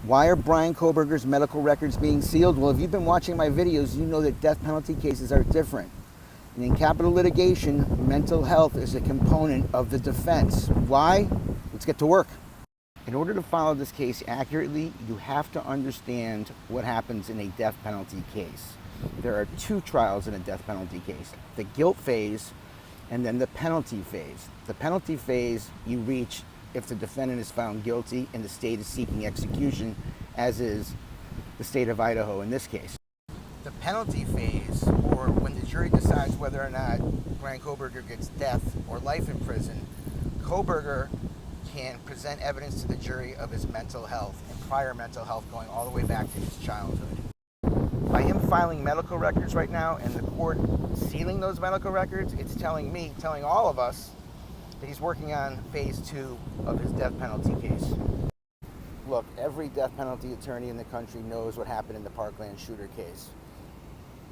Why are Bryan Kohberger's medical records being sealed? Well, if you've been watching my videos, you know that death penalty cases are different. And in capital litigation, mental health is a component of the defense. Why? Let's get to work. In order to follow this case accurately, you have to understand what happens in a death penalty case. There are two trials in a death penalty case: the guilt phase and then the penalty phase. The penalty phase you reach if the defendant is found guilty and the state is seeking execution, as is the state of Idaho in this case. The penalty phase, or when the jury decides whether or not Bryan Kohberger gets death or life in prison, Kohberger can present evidence to the jury of his mental health and prior mental health going all the way back to his childhood. By him filing medical records right now and the court sealing those medical records, it's telling all of us that he's working on phase 2 of his death penalty case. Look, every death penalty attorney in the country knows what happened in the Parkland shooter case.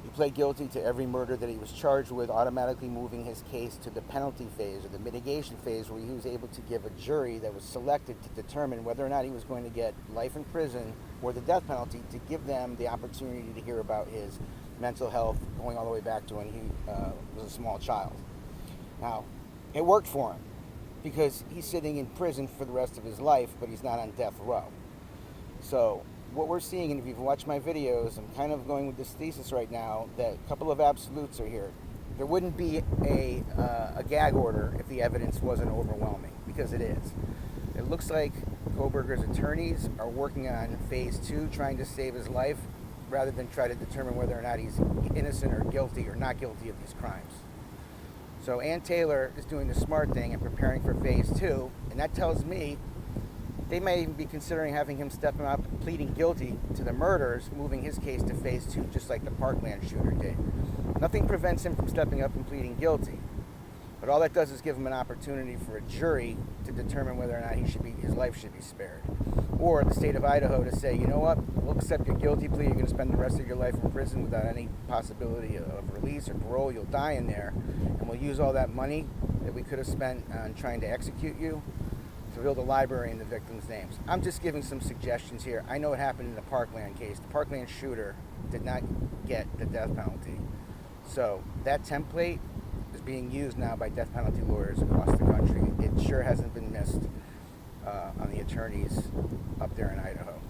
He pled guilty to every murder that he was charged with, automatically moving his case to the penalty phase, or the mitigation phase, where he was able to give a jury that was selected to determine whether or not he was going to get life in prison or the death penalty, to give them the opportunity to hear about his mental health going all the way back to when he was a small child. Now, it worked for him, because he's sitting in prison for the rest of his life, but he's not on death row. So what we're seeing, and if you've watched my videos, I'm kind of going with this thesis right now that a couple of absolutes are here. There wouldn't be a gag order if the evidence wasn't overwhelming, because it is. It looks like Kohberger's attorneys are working on phase 2, trying to save his life, rather than try to determine whether or not he's innocent or guilty or not guilty of these crimes. So Ann Taylor is doing the smart thing and preparing for phase 2, and that tells me they may even be considering having him stepping up, pleading guilty to the murders, moving his case to phase 2, just like the Parkland shooter did. Nothing prevents him from stepping up and pleading guilty, but all that does is give him an opportunity for a jury to determine whether or not his life should be spared. Or the state of Idaho to say, you know what, we'll accept your guilty plea, you're going to spend the rest of your life in prison without any possibility of release or parole, you'll die in there, and we'll use all that money that we could have spent on trying to execute you to build a library in the victims' names. I'm just giving some suggestions here. I know what happened in the Parkland case. The Parkland shooter did not get the death penalty. So that template is being used now by death penalty lawyers across the country. It sure hasn't been missed on the attorneys up there in Idaho.